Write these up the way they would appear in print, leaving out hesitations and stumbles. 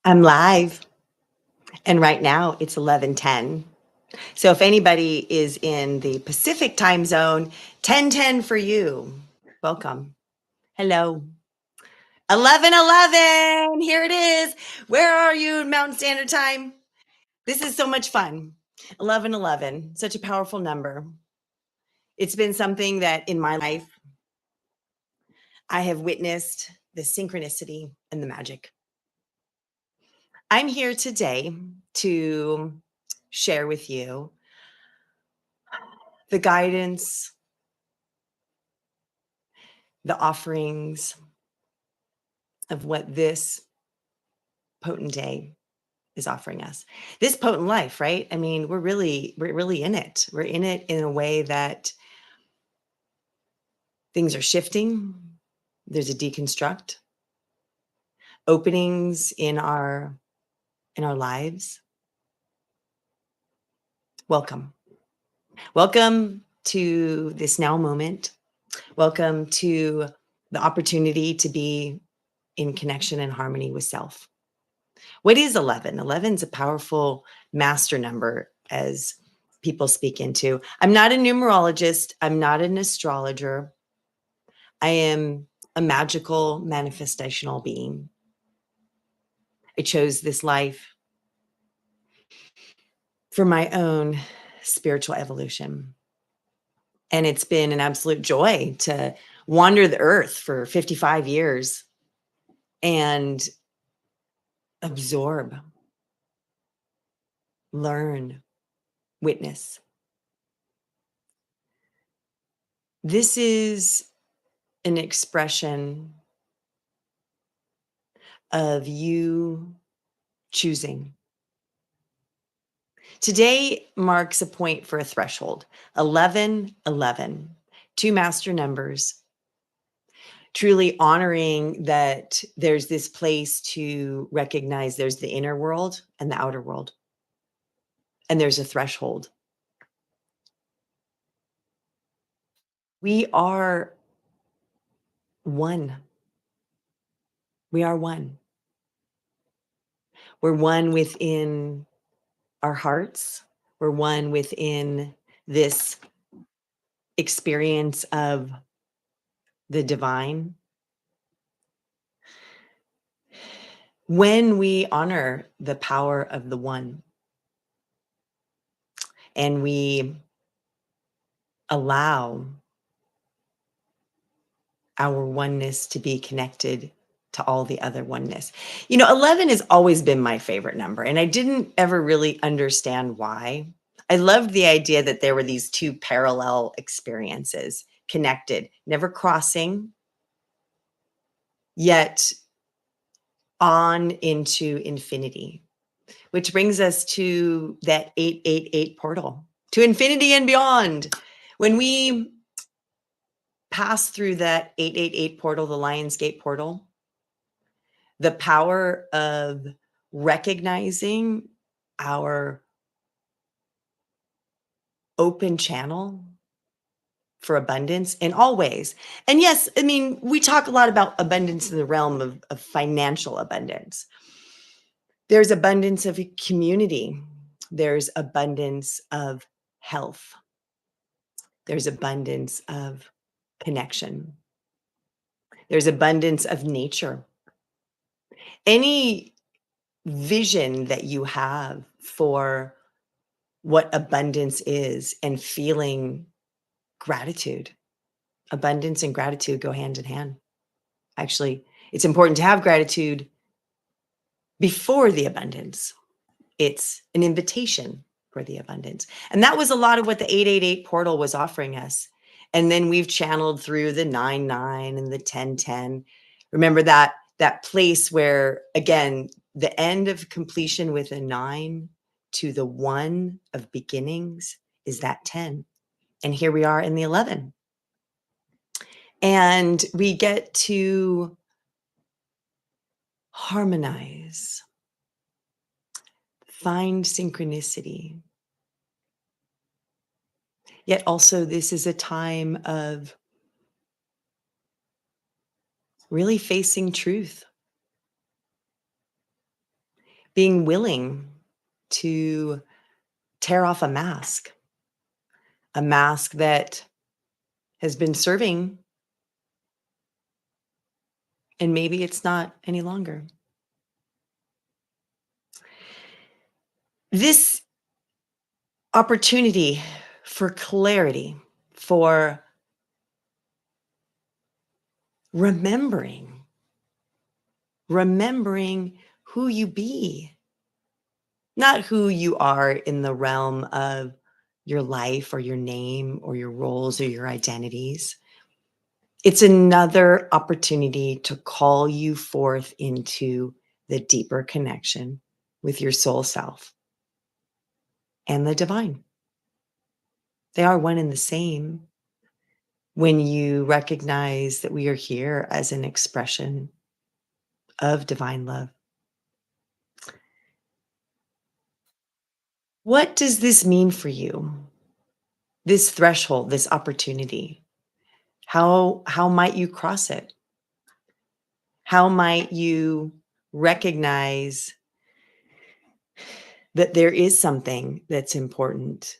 I'm live, and right now it's 11:10. So if anybody is in the Pacific time zone, 10:10 for you. Welcome. Hello. 11:11. Here it is. Where are you in Mountain Standard Time? This is so much fun. 11:11. Such a powerful number. It's been something that in my life I have witnessed the synchronicity and the magic. I'm here today to share with you the guidance, the offerings of what this potent day is offering us. This potent life, right? I mean, we're really in it. We're in it in a way that things are shifting. There's a deconstruct, openings in our lives. Welcome. Welcome to this now moment. Welcome to the opportunity to be in connection and harmony with self. What is 11? 11 is a powerful master number, as people speak into. I'm not a numerologist. I'm not an astrologer. I am a magical manifestational being. I chose this life for my own spiritual evolution. And it's been an absolute joy to wander the earth for 55 years and absorb, learn, witness. This is an expression of you choosing. Today marks a point for a threshold. 11:11, two master numbers, truly honoring that there's this place to recognize there's the inner world and the outer world, and there's a threshold. We are one. We are one. We're one within our hearts. We're one within this experience of the divine. When we honor the power of the one and we allow our oneness to be connected to all the other oneness. 11 has always been my favorite number, and I didn't ever really understand why. I loved the idea that there were these two parallel experiences connected, never crossing, yet on into infinity, which brings us to that 888 portal, to infinity and beyond. When we pass through that 888 portal, the Lionsgate portal, the power of recognizing our open channel for abundance in all ways. And yes, I mean, we talk a lot about abundance in the realm of financial abundance. There's abundance of community. There's abundance of health. There's abundance of connection. There's abundance of nature. Any vision that you have for what abundance is and feeling gratitude. Abundance and gratitude go hand in hand. Actually, it's important to have gratitude before the abundance. It's an invitation for the abundance. And that was a lot of what the 888 portal was offering us. And then we've channeled through the 99 and the 1010. Remember that place where, again, the end of completion with a 9 to the 1 of beginnings is that 10. And here we are in the 11. And we get to harmonize, find synchronicity. Yet also, this is a time of really facing truth. being willing to tear off a mask that has been serving, and maybe it's not any longer. This opportunity for clarity, for remembering, remembering who you be, not who you are in the realm of your life or your name or your roles or your identities. It's another opportunity to call you forth into the deeper connection with your soul self and the divine. They are one and the same when you recognize that we are here as an expression of divine love. What does this mean for you? This threshold, this opportunity. How might you cross it? How might you recognize that there is something that's important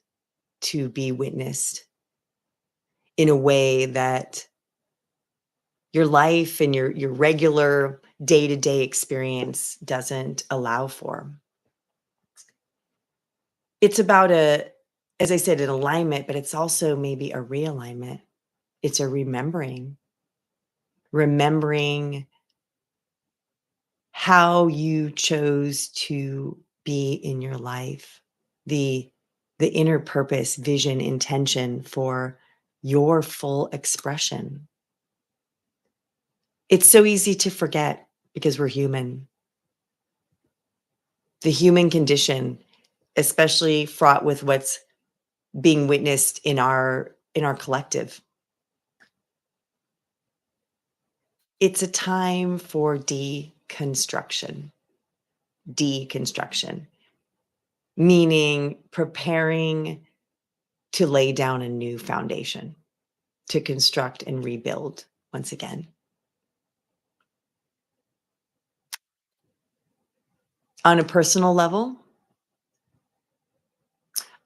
to be witnessed in a way that your life and your regular day-to-day experience doesn't allow for? It's about as I said, an alignment, but it's also maybe a realignment. It's a remembering how you chose to be in your life, the the inner purpose, vision, intention for your full expression. It's so easy to forget because we're human. The human condition, especially fraught with what's being witnessed in our collective. It's a time for deconstruction, meaning preparing to lay down a new foundation, to construct and rebuild once again. On a personal level,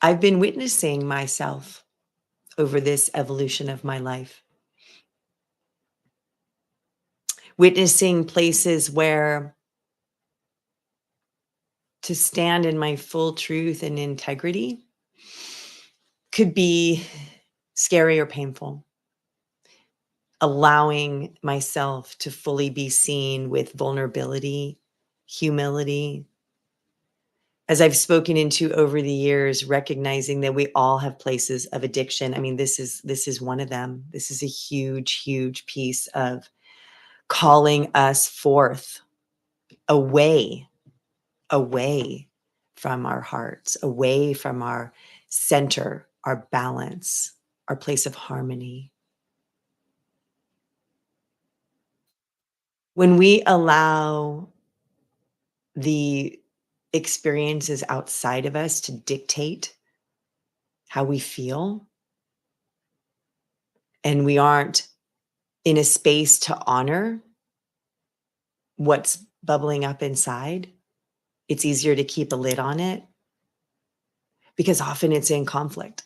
I've been witnessing myself over this evolution of my life, witnessing places where to stand in my full truth and integrity could be scary or painful. Allowing myself to fully be seen with vulnerability, humility. As I've spoken into over the years, recognizing that we all have places of addiction. I mean, this is one of them. This is a huge piece of calling us forth away, away from our hearts, away from our center, our balance, our place of harmony. When we allow the experiences outside of us to dictate how we feel, and we aren't in a space to honor what's bubbling up inside, it's easier to keep a lid on it because often it's in conflict.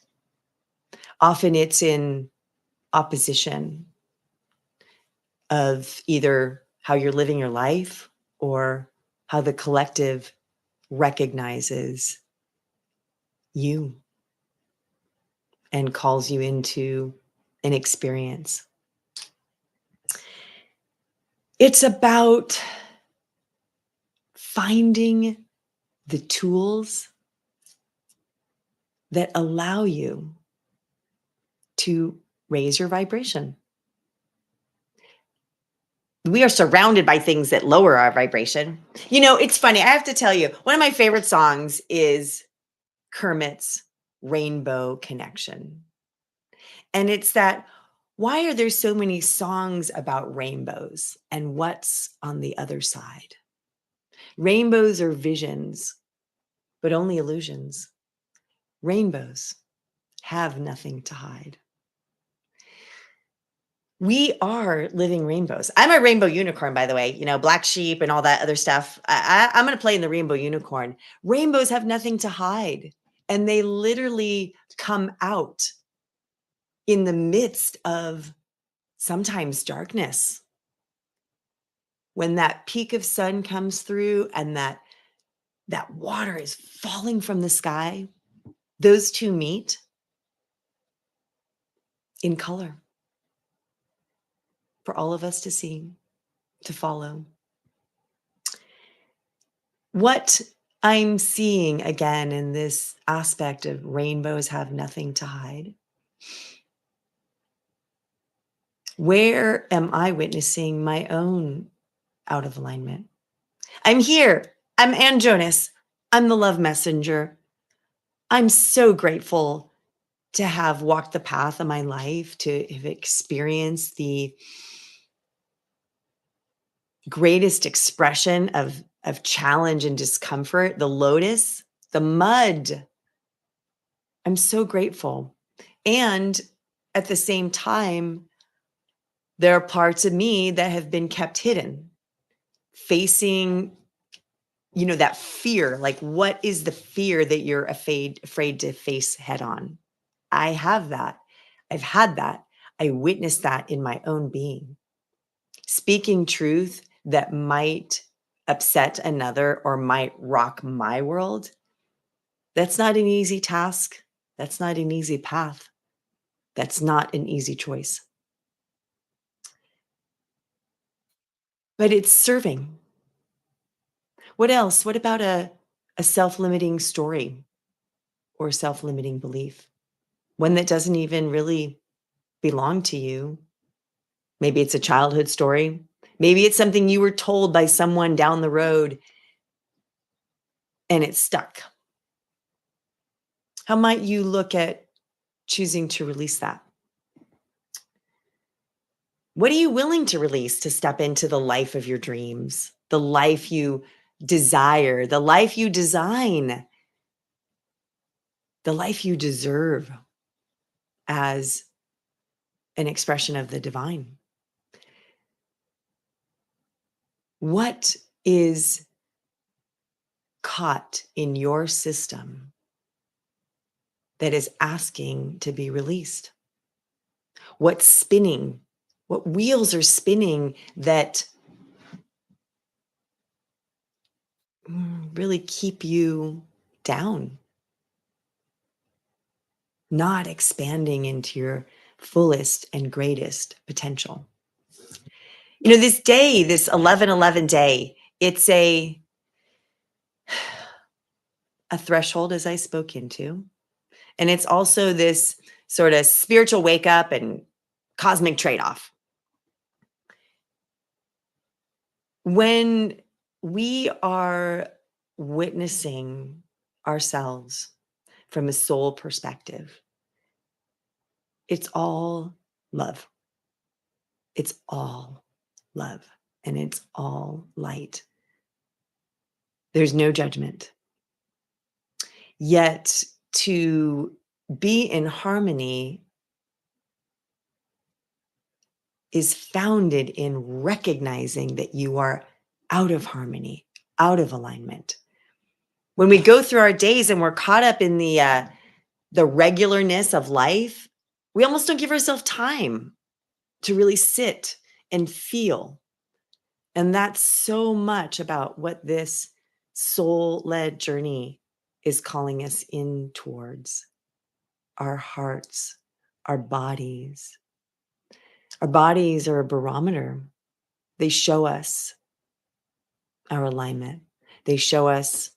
Often it's in opposition of either how you're living your life or how the collective recognizes you and calls you into an experience. It's about finding the tools that allow you to raise your vibration. We are surrounded by things that lower our vibration. You know, it's funny. I have to tell you, one of my favorite songs is Kermit's Rainbow Connection. And it's that, why are there so many songs about rainbows and what's on the other side? Rainbows are visions, but only illusions. Rainbows have nothing to hide. We are living rainbows. I'm a rainbow unicorn, by the way, black sheep and all that other stuff. I'm going to play in the rainbow unicorn. Rainbows have nothing to hide, and they literally come out in the midst of sometimes darkness. When that peak of sun comes through and that water is falling from the sky, those two meet in color for all of us to see, to follow. What I'm seeing again in this aspect of rainbows have nothing to hide. Where am I witnessing my own out of alignment? I'm here. I'm Ann Jonas. I'm the love messenger. I'm so grateful to have walked the path of my life, to have experienced the greatest expression of challenge and discomfort, the lotus, the mud. I'm so grateful. And at the same time, there are parts of me that have been kept hidden, facing, that fear. Like, what is the fear that you're afraid to face head on? I have that. I've had that. I witnessed that in my own being. Speaking truth that might upset another or might rock my world, that's not an easy task. That's not an easy path. That's not an easy choice. But it's serving. What else? What about a self-limiting story or self-limiting belief? One that doesn't even really belong to you. Maybe it's a childhood story. Maybe it's something you were told by someone down the road and it's stuck. How might you look at choosing to release that? What are you willing to release to step into the life of your dreams, the life you desire, the life you design, the life you deserve as an expression of the divine? What is caught in your system that is asking to be released? What's spinning? What wheels are spinning that really keep you down, not expanding into your fullest and greatest potential? This day, this 11/11 day, it's a threshold, as I spoke into. And it's also this sort of spiritual wake up and cosmic trade-off. When we are witnessing ourselves from a soul perspective, it's all love. It's all love, and it's all light. There's no judgment. Yet to be in harmony is founded in recognizing that you are out of harmony, out of alignment. When we go through our days and we're caught up in the regularness of life, we almost don't give ourselves time to really sit and feel. And that's so much about what this soul-led journey is calling us in towards. Our hearts, our bodies. Our bodies are a barometer. They show us our alignment. They show us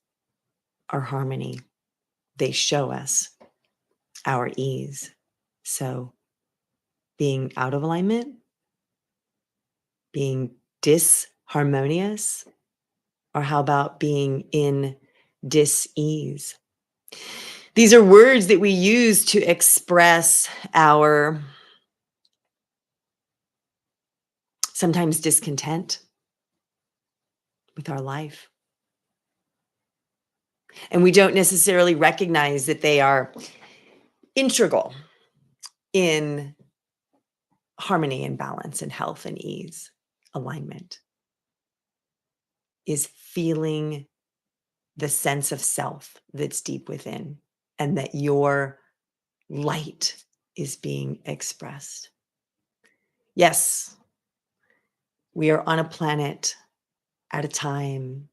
our harmony. They show us our ease. So being out of alignment, being disharmonious, or how about being in dis-ease? These are words that we use to express our sometimes discontent with our life. And we don't necessarily recognize that they are integral in harmony and balance and health and ease, alignment, is feeling the sense of self that's deep within and that your light is being expressed. Yes, we are on a planet at a time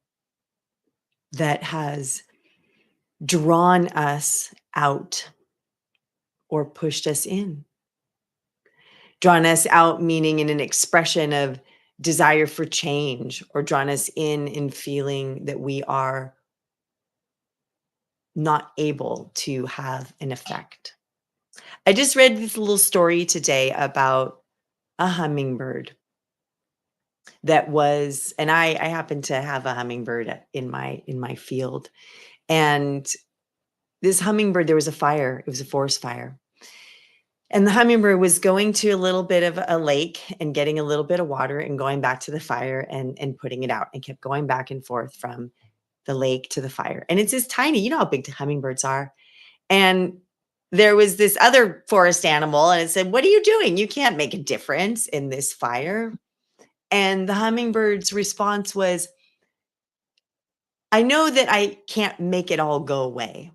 that has drawn us out or pushed us in. Drawn us out, meaning in an expression of desire for change, or drawn us in feeling that we are not able to have an effect. I just read this little story today about a hummingbird that was, and I happen to have a hummingbird in my field. And this hummingbird, there was a fire, it was a forest fire. And the hummingbird was going to a little bit of a lake and getting a little bit of water and going back to the fire and putting it out, and kept going back and forth from the lake to the fire. And it's this tiny, you know how big the hummingbirds are. And there was this other forest animal, and it said, "What are you doing? You can't make a difference in this fire." And the hummingbird's response was, "I know that I can't make it all go away,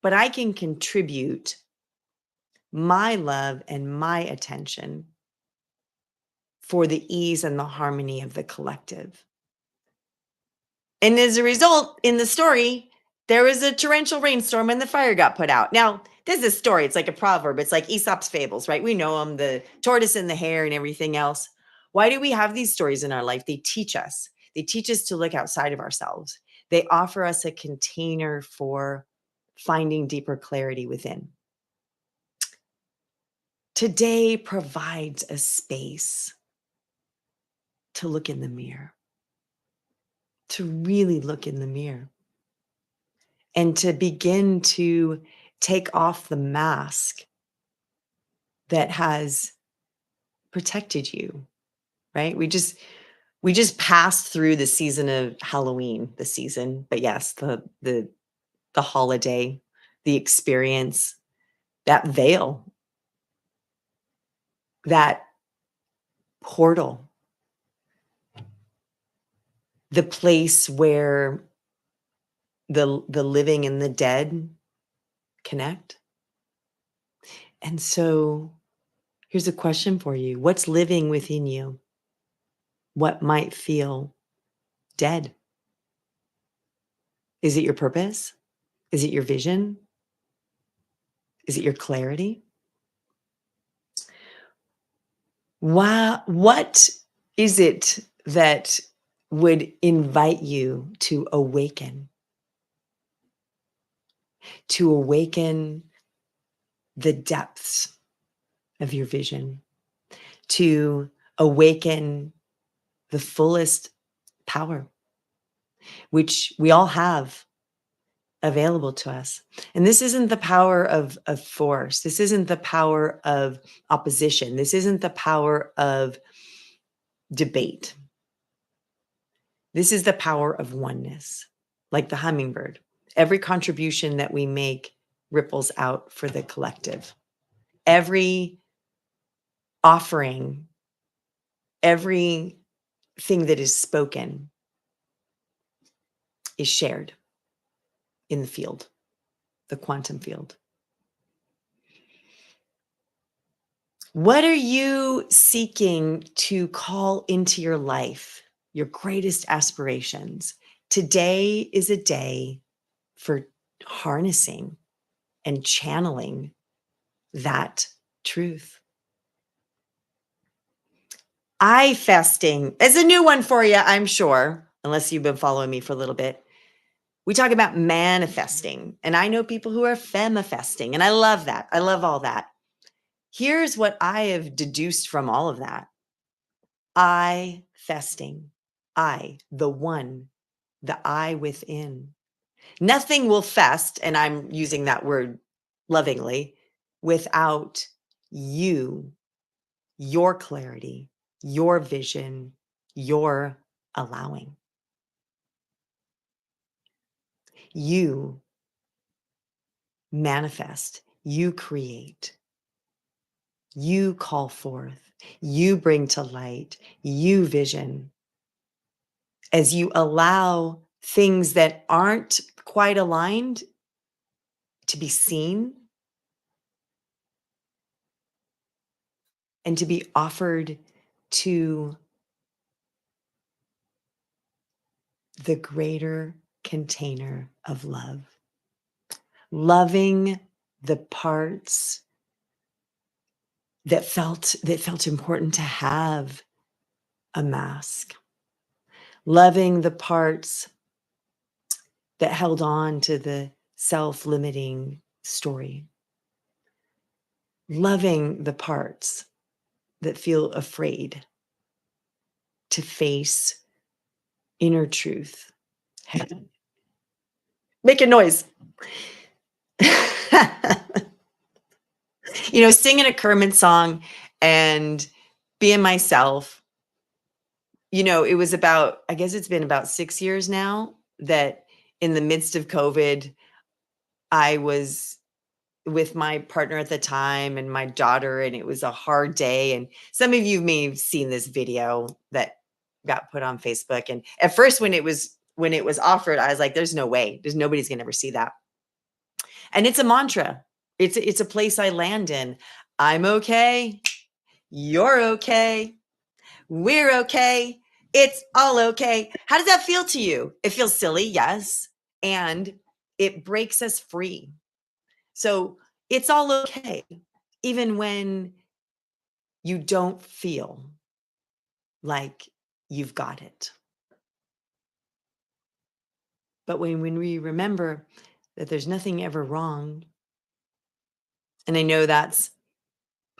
but I can contribute my love and my attention for the ease and the harmony of the collective." And as a result, in the story, there was a torrential rainstorm and the fire got put out. Now, this is a story. It's like a proverb. It's like Aesop's fables, right? We know them, the tortoise and the hare and everything else. Why do we have these stories in our life? They teach us. They teach us to look outside of ourselves. They offer us a container for finding deeper clarity within. Today provides a space to look in the mirror, to really look in the mirror, and to begin to take off the mask that has protected you, right? We just passed through the season of Halloween, but yes, the holiday, the experience, that veil, that portal, the place where the living and the dead connect. And so here's a question for you. What's living within you? What might feel dead? Is it your purpose? Is it your vision? Is it your clarity? What is it that would invite you to awaken the depths of your vision, to awaken the fullest power, which we all have available to us? And this isn't the power of force. This isn't the power of opposition. This isn't the power of debate. This is the power of oneness, like the hummingbird. Every contribution that we make ripples out for the collective. Every offering, everything that is spoken is shared in the field, the quantum field. What are you seeking to call into your life, your greatest aspirations? Today is a day for harnessing and channeling that truth. Eye festing is a new one for you, I'm sure, unless you've been following me for a little bit. We talk about manifesting, and I know people who are femifesting, and I love that. I love all that. Here's what I have deduced from all of that. I festing. I, the one, the I within. Nothing will fest, and I'm using that word lovingly, without you, your clarity, your vision, your allowing. You manifest, you create, You call forth, you bring to light, you vision as you allow things that aren't quite aligned to be seen and to be offered to the greater container of love. Loving the parts that felt important to have a mask. Loving the parts that held on to the self-limiting story. Loving the parts that feel afraid to face inner truth. Make a noise. Singing a Kermit song and being myself. It was I guess it's been about 6 years now that in the midst of COVID, I was with my partner at the time and my daughter, and it was a hard day. And some of you may have seen this video that got put on Facebook. And at first, when it was offered, I was like, "There's no way. There's nobody's gonna ever see that." And it's a mantra. It's a place I land in. I'm okay. You're okay. We're okay. It's all okay. How does that feel to you? It feels silly, yes. And it breaks us free. So it's all okay, even when you don't feel like you've got it. But when we remember that there's nothing ever wrong, and I know that's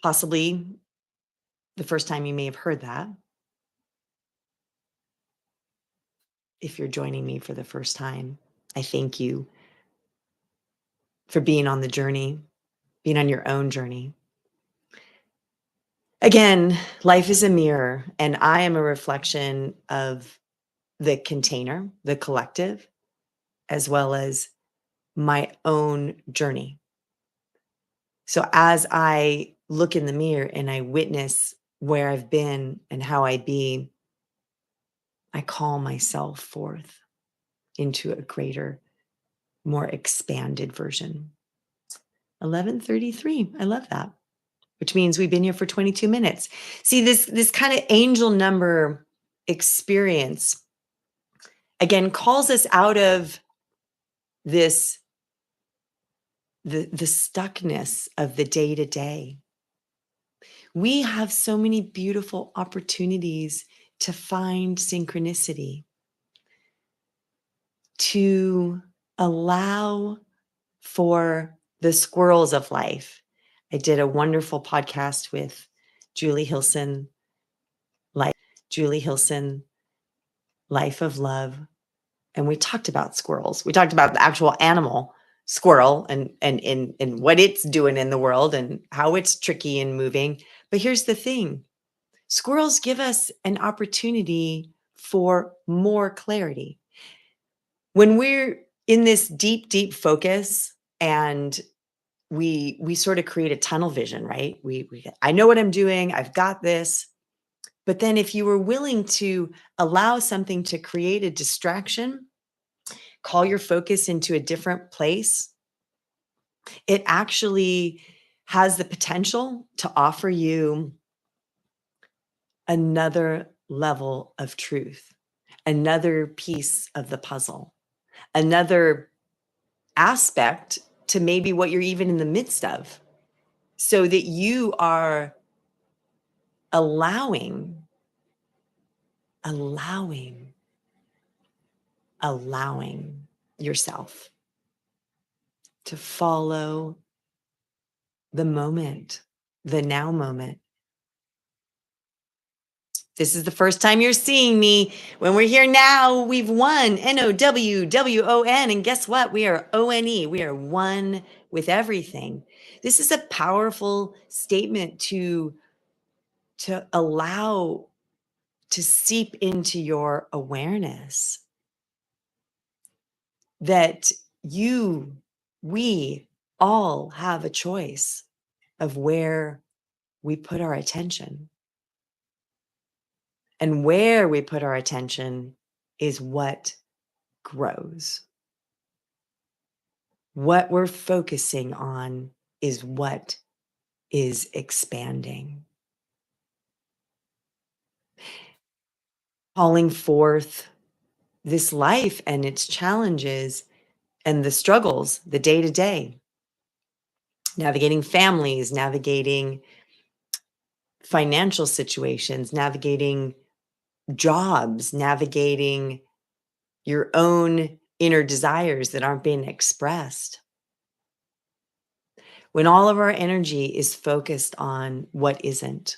possibly the first time you may have heard that. If you're joining me for the first time, I thank you for being on the journey, being on your own journey. Again, life is a mirror, and I am a reflection of the container, the collective, as well as my own journey. So as I look in the mirror and I witness where I've been and how I be, I call myself forth into a greater, more expanded version. 11:33. I love that. Which means we've been here for 22 minutes. See, this kind of angel number experience again calls us out of this the stuckness of the day to day. We have so many beautiful opportunities to find synchronicity, to allow for the squirrels of life. I did a wonderful podcast with Julie Hilson, like Julie Hilson, Life of Love. And we talked about squirrels. We talked about the actual animal squirrel and what it's doing in the world and how it's tricky and moving. But here's the thing. Squirrels give us an opportunity for more clarity. When we're in this deep, deep focus and we sort of create a tunnel vision, right? I know what I'm doing. I've got this. But then if you were willing to allow something to create a distraction, call your focus into a different place, it actually has the potential to offer you another level of truth, another piece of the puzzle, another aspect to maybe what you're even in the midst of, so that you are allowing, allowing, allowing yourself to follow the moment, the now moment. This is the first time you're seeing me. When we're here now, we've won NOWWON. And guess what? We are ONE. We are one with everything. This is a powerful statement to allow to seep into your awareness that we all have a choice of where we put our attention. And where we put our attention is what grows. What we're focusing on is what is expanding. Calling forth this life and its challenges and the struggles, the day to day, navigating families, navigating financial situations, navigating jobs, navigating your own inner desires that aren't being expressed. When all of our energy is focused on what isn't,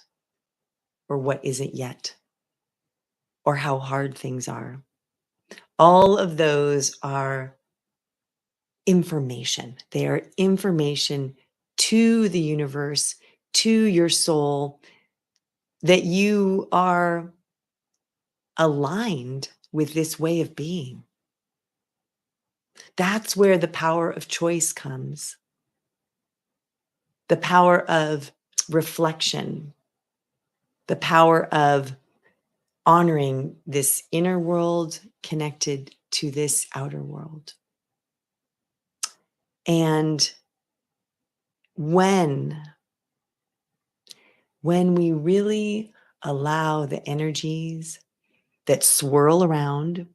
or what isn't yet, or how hard things are, all of those are information. They are information to the universe, to your soul, that you are aligned with this way of being. That's where the power of choice comes. The power of reflection, the power of honoring this inner world connected to this outer world. And when we really allow the energies that swirl around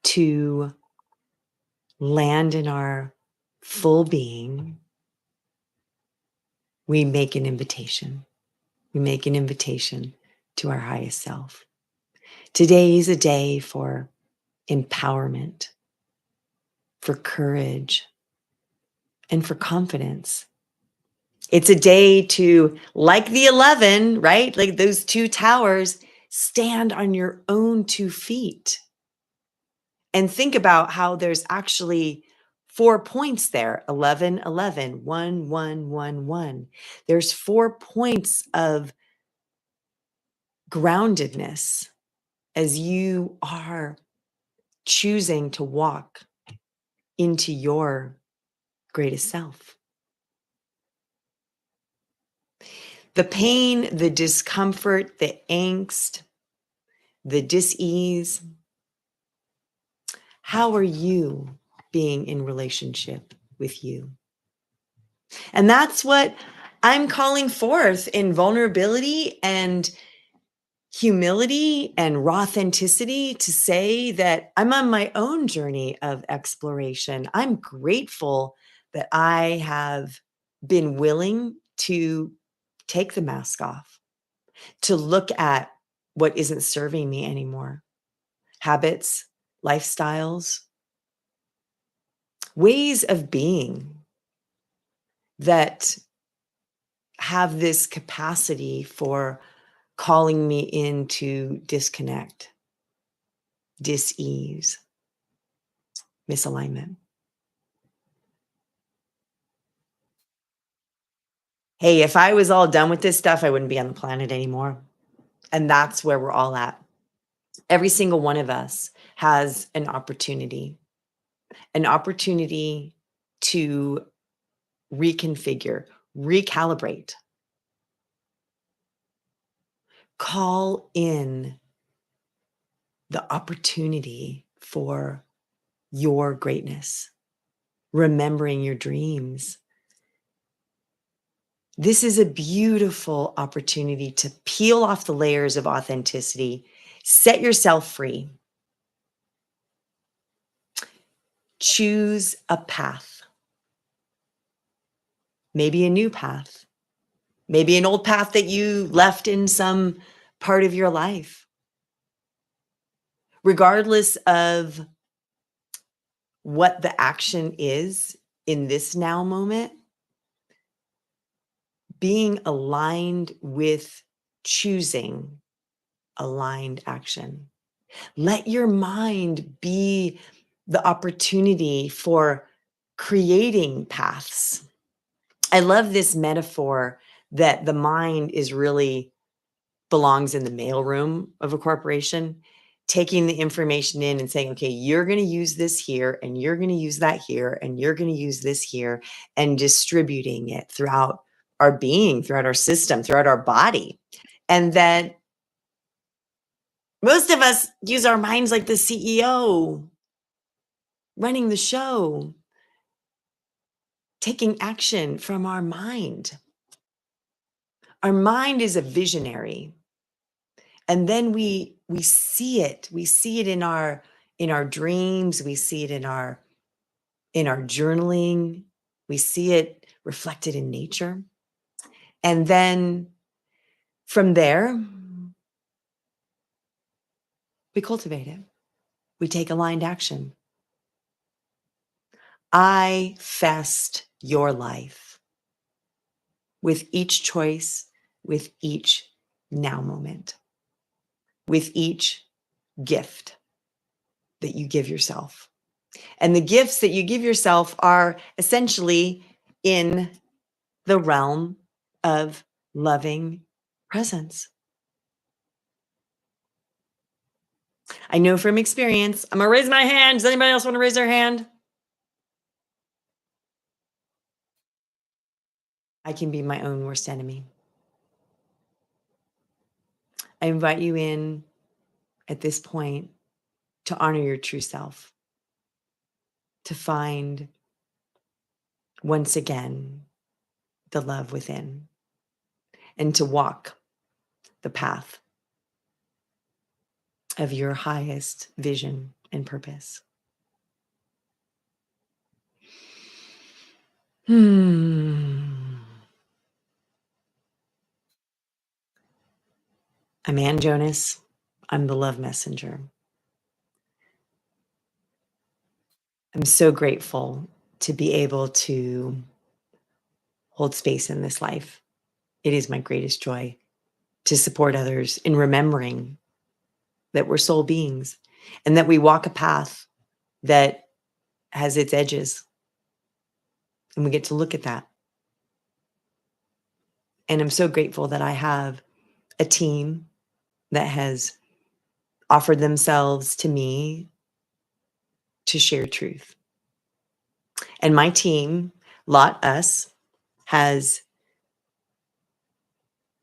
to land in our full being, we make an invitation. We make an invitation to our highest self. Today is a day for empowerment, for courage, and for confidence. It's a day to, like the 11, right? Like those two towers, stand on your own 2 feet and think about how there's actually 4 points there: 11, 11, 1, 1, 1, 1. There's 4 points of groundedness as you are choosing to walk into your greatest self. The pain, the discomfort, the angst, the dis-ease, how are you being in relationship with you? And that's what I'm calling forth in vulnerability and humility and raw authenticity, to say that I'm on my own journey of exploration. I'm grateful that I have been willing to take the mask off, to look at what isn't serving me anymore. Habits, lifestyles, ways of being that have this capacity for calling me into disconnect, dis-ease, misalignment. Hey, if I was all done with this stuff, I wouldn't be on the planet anymore. And that's where we're all at. Every single one of us has an opportunity to reconfigure, recalibrate, call in the opportunity for your greatness, remembering your dreams. This is a beautiful opportunity to peel off the layers of authenticity, set yourself free, choose a path, maybe a new path, maybe an old path that you left in some part of your life. Regardless of what the action is in this now moment, being aligned with choosing aligned action. Let your mind be the opportunity for creating paths. I love this metaphor that the mind is really belongs in the mailroom of a corporation, taking the information in and saying, okay, you're going to use this here, and you're going to use that here, and you're going to use this here, and distributing it throughout our being, throughout our system, throughout our body. And that most of us use our minds like the CEO running the show, taking action from our mind. Our mind is a visionary. And then we see it. We see it in our dreams. We see it in our journaling. We see it reflected in nature. And then from there, we cultivate it. We take aligned action. I fest your life with each choice, with each now moment, with each gift that you give yourself. And the gifts that you give yourself are essentially in the realm of loving presence. I know from experience, I'm gonna raise my hand. Does anybody else want to raise their hand? I can be my own worst enemy. I invite you in at this point to honor your true self, to find once again the love within, and to walk the path of your highest vision and purpose. I'm Ann Jonas. I'm the love messenger. I'm so grateful to be able to hold space in this life. It is my greatest joy to support others in remembering that we're soul beings and that we walk a path that has its edges. And we get to look at that. And I'm so grateful that I have a team that has offered themselves to me to share truth. And my team, Lot Us, has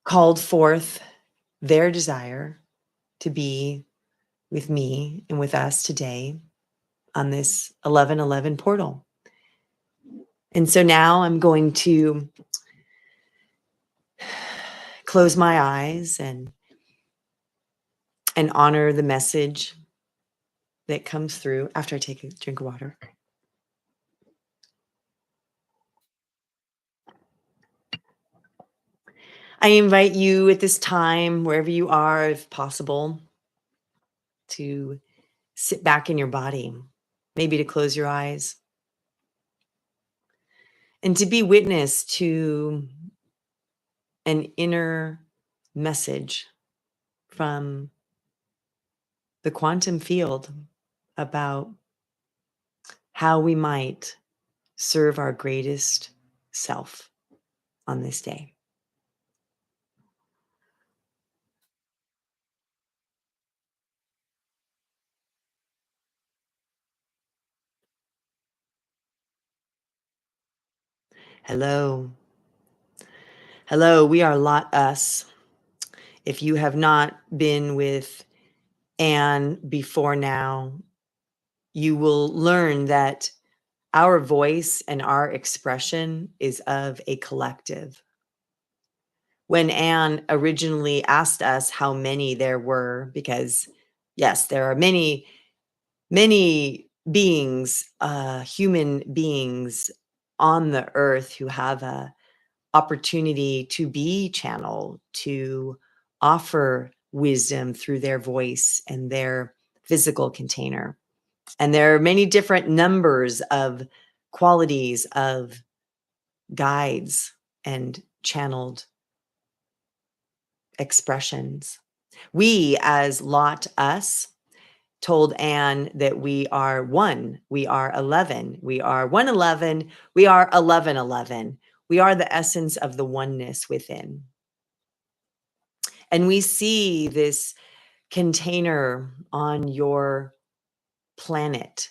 called forth their desire to be with me and with us today on this 1111 portal. And so now I'm going to close my eyes and honor the message that comes through after I take a drink of water. I invite you at this time, wherever you are, if possible, to sit back in your body, maybe to close your eyes, and to be witness to an inner message from the quantum field about how we might serve our greatest self on this day. Hello. Hello, we are Lot Us. If you have not been with Anne before now, you will learn that our voice and our expression is of a collective. When Anne originally asked us how many there were, because yes, there are many, many beings, human beings on the earth who have a opportunity to be channel, to offer wisdom through their voice and their physical container. And there are many different numbers of qualities of guides and channeled expressions. We, as Lot Us, told Anne that we are one, we are 11, we are 111, we are 1111. We are the essence of the oneness within. And we see this container on your planet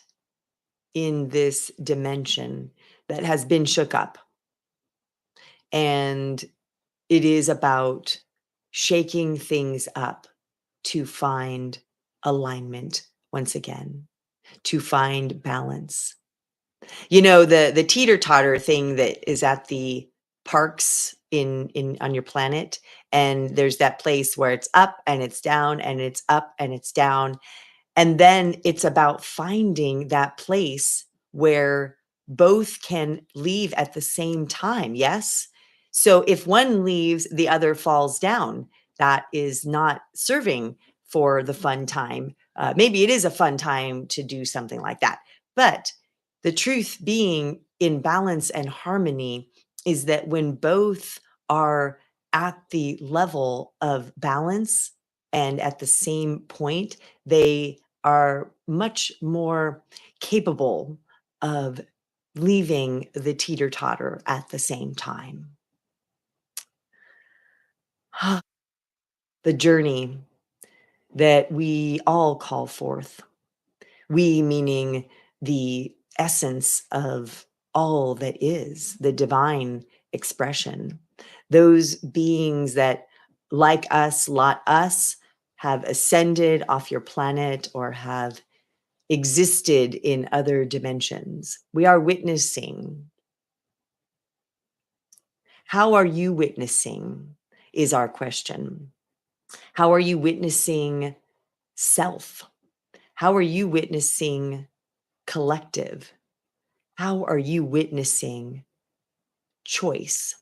in this dimension that has been shook up. And it is about shaking things up to find alignment once again, to find balance. You know, the teeter-totter thing that is at the parks in on your planet, and there's that place where it's up and it's down and it's up and it's down. And then it's about finding that place where both can leave at the same time. Yes. So if one leaves, the other falls down. That is not serving for the fun time. Maybe it is a fun time to do something like that. But the truth being, in balance and harmony, is that when both are at the level of balance and at the same point, they are much more capable of leaving the teeter-totter at the same time. The journey that we all call forth, we meaning the essence of all that is, the divine expression, those beings that, like us, lot us, have ascended off your planet or have existed in other dimensions. We are witnessing. How are you witnessing is our question. How are you witnessing self? How are you witnessing collective? How are you witnessing choice?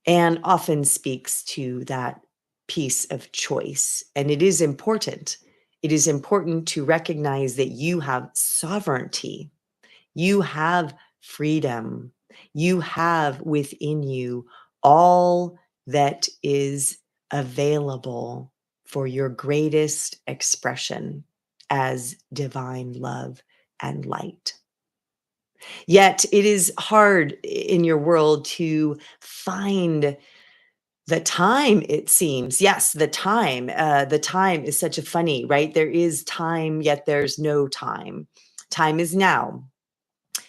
Anne often speaks to that piece of choice, and it is important. It is important to recognize that you have sovereignty. You have freedom. You have within you all that is available for your greatest expression as divine love and light. Yet it is hard in your world to find the time, it seems. Yes, the time. The time is such a funny, right? There is time, yet there's no time. Time is now.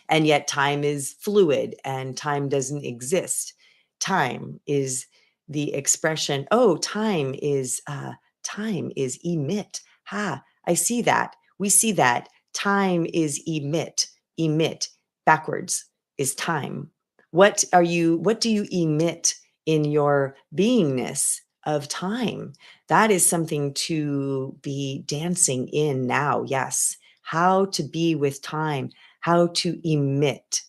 And yet time is fluid and time doesn't exist. Time is the expression. Oh, time is emit. Ha, I see that. We see that. Time is emit. Emit backwards is time. What do you emit in your beingness of time? That is something to be dancing in now. Yes. How to be with time, how to emit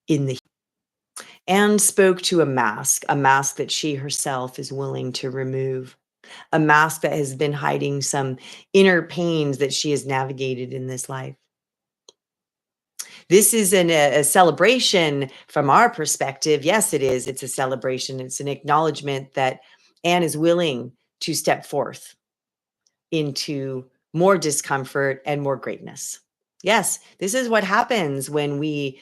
in the. Anne spoke to a mask that she herself is willing to remove, a mask that has been hiding some inner pains that she has navigated in this life. This is a celebration from our perspective. Yes, it is. It's a celebration. It's an acknowledgement that Anne is willing to step forth into more discomfort and more greatness. Yes, this is what happens when we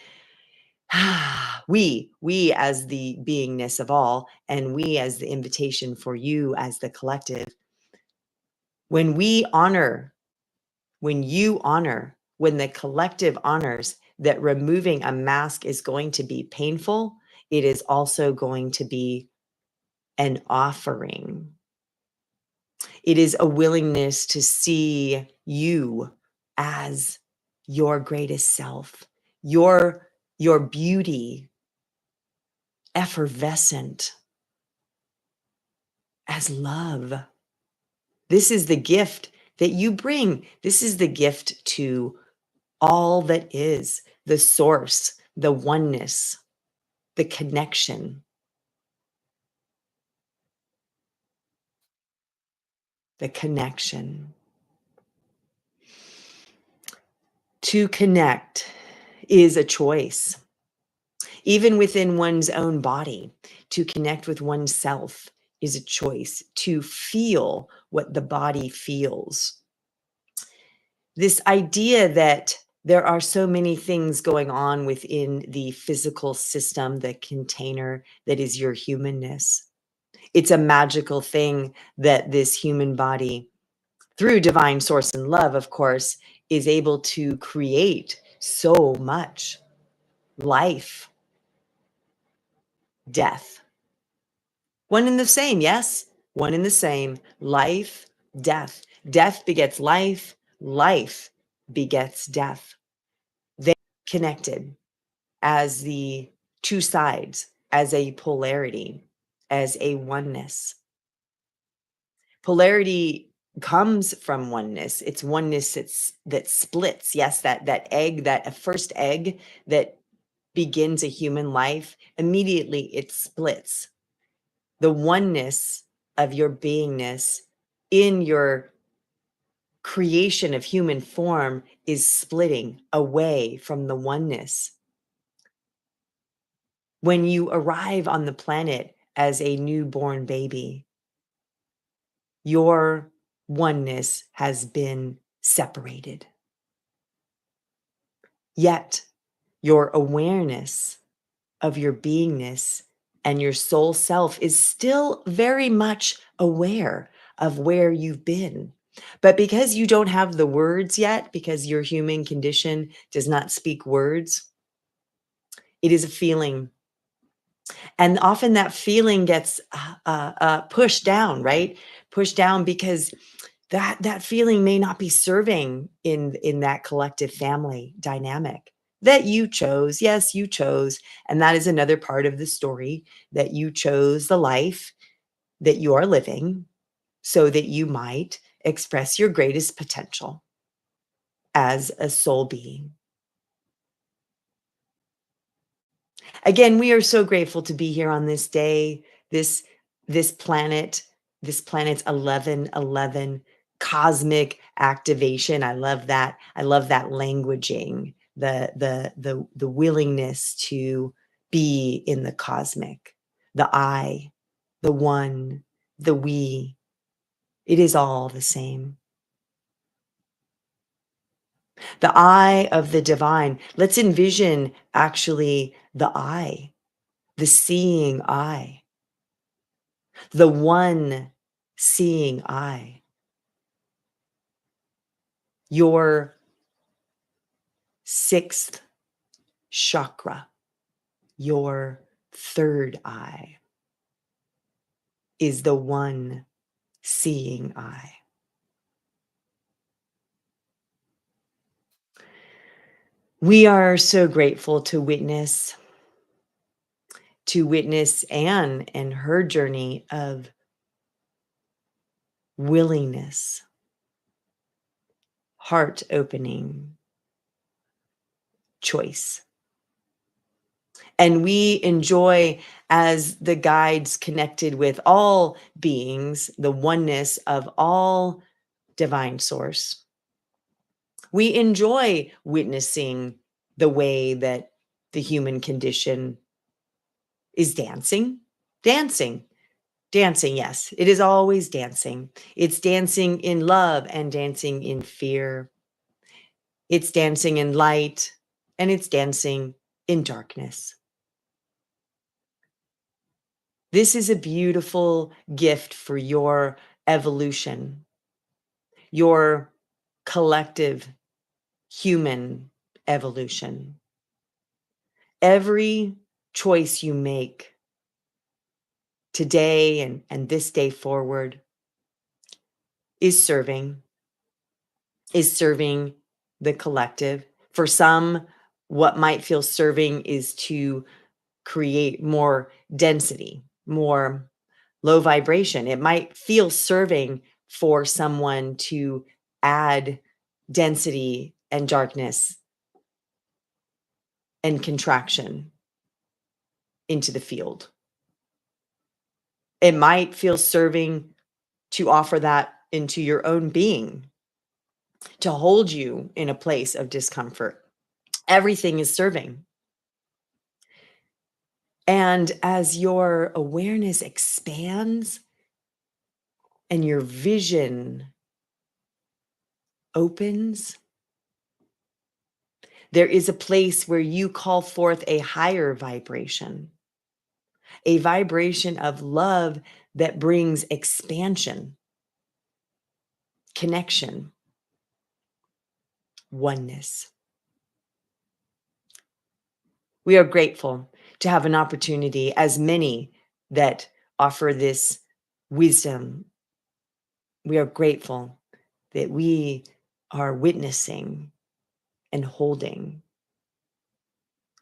as the beingness of all, and we as the invitation for you as the collective, when we honor, when you honor, when the collective honors that removing a mask is going to be painful, it is also going to be an offering. It is a willingness to see you as your greatest self, your beauty, effervescent as love. This is the gift that you bring. This is the gift to all that is, the source, the oneness, the connection, the connection. To connect is a choice. Even within one's own body, to connect with oneself is a choice. To feel what the body feels. This idea that there are so many things going on within the physical system, the container that is your humanness. It's a magical thing that this human body, through divine source and love, of course, is able to create so much. life, death. One and the same, yes? One and the same. Life, death. Death begets life. Life begets death. They are connected as the two sides, as a polarity, as a oneness. Polarity comes from oneness. It's oneness that splits. Yes, that egg, that first egg that begins a human life, immediately it splits. The oneness of your beingness in your creation of human form is splitting away from the oneness. When you arrive on the planet as a newborn baby, your oneness has been separated. Yet your awareness of your beingness and your soul self is still very much aware of where you've been. But because you don't have the words yet, because your human condition does not speak words, it is a feeling. And often that feeling gets pushed down, right? Pushed down because that feeling may not be serving in that collective family dynamic that you chose. Yes, you chose. And that is another part of the story, that you chose the life that you are living so that you might express your greatest potential as a soul being. Again, we are so grateful to be here on this day, this this planet, this planet's 1111 cosmic activation. I love that. I love that languaging, the willingness to be in the cosmic, the I, the one, the we. It is all the same. The eye of the divine. Let's envision actually the eye, the seeing eye, the one seeing eye, your sixth chakra, your third eye is the one seeing eye. We are so grateful to witness Anne and her journey of willingness, heart opening, choice. And we enjoy, as the guides connected with all beings, the oneness of all divine source. We enjoy witnessing the way that the human condition is dancing, dancing, dancing. Yes, it is always dancing. It's dancing in love and dancing in fear. It's dancing in light and it's dancing in darkness. This is a beautiful gift for your evolution, your collective human evolution. Every choice you make today and this day forward is serving the collective. For some, what might feel serving is to create more density, more low vibration. It might feel serving for someone to add density and darkness and contraction into the field. It might feel serving to offer that into your own being, to hold you in a place of discomfort. Everything is serving. And as your awareness expands and your vision opens, there is a place where you call forth a higher vibration, a vibration of love that brings expansion, connection, oneness. We are grateful to have an opportunity, as many that offer this wisdom. We are grateful that we are witnessing and holding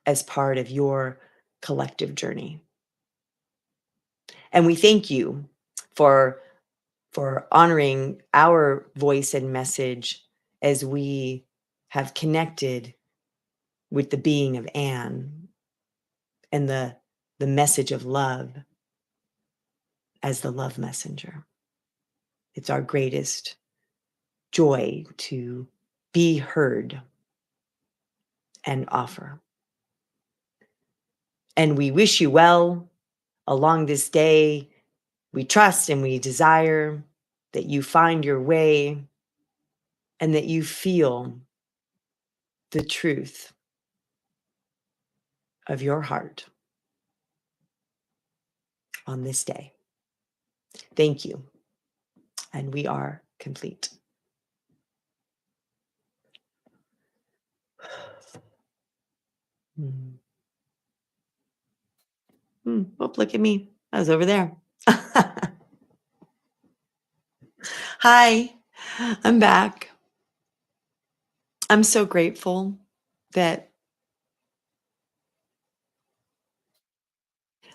as part of your collective journey. And we thank you for honoring our voice and message as we have connected with the being of Anne and the message of love as the love messenger. It's our greatest joy to be heard and offer. And we wish you well along this day. We trust and we desire that you find your way and that you feel the truth of your heart on this day. Thank you. And we are complete. Oh, look at me. I was over there. Hi, I'm back. I'm so grateful that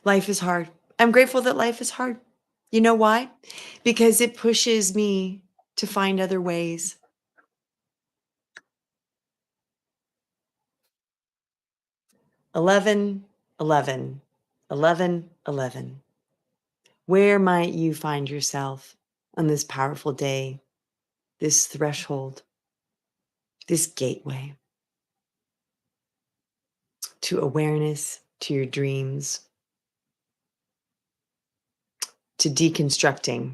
life is hard. I'm grateful that life is hard. You know why? Because it pushes me to find other ways. 11, 11, 11, 11. Where might you find yourself on this powerful day, this threshold, this gateway to awareness, to your dreams, to deconstructing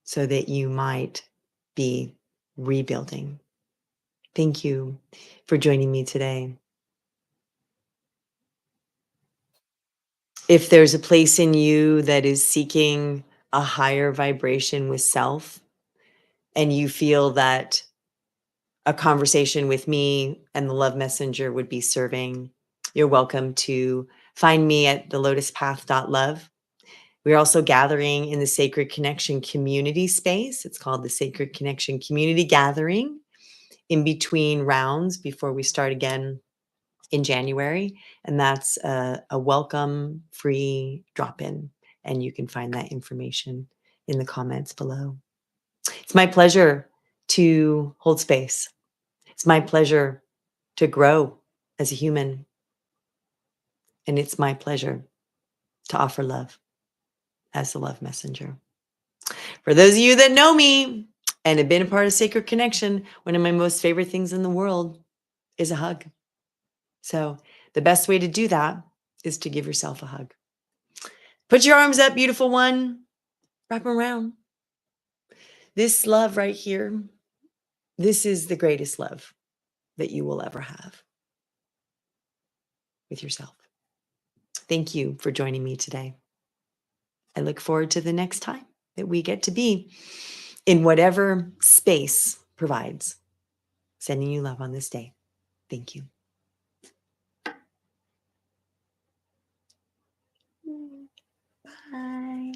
so that you might be rebuilding? Thank you for joining me today. If there's a place in you that is seeking a higher vibration with self, and you feel that a conversation with me and the love messenger would be serving, you're welcome to find me at thelotuspath.love. We're also gathering in the Sacred Connection community space. It's called the Sacred Connection Community Gathering, in between rounds before we start again in January. And that's a welcome free drop-in. And you can find that information in the comments below. It's my pleasure to hold space. It's my pleasure to grow as a human. And it's my pleasure to offer love as the love messenger. For those of you that know me and have been a part of Sacred Connection, one of my most favorite things in the world is a hug. So the best way to do that is to give yourself a hug. Put your arms up, beautiful one. Wrap them around. This love right here, this is the greatest love that you will ever have with yourself. Thank you for joining me today. I look forward to the next time that we get to be in whatever space provides. Sending you love on this day. Thank you. Bye.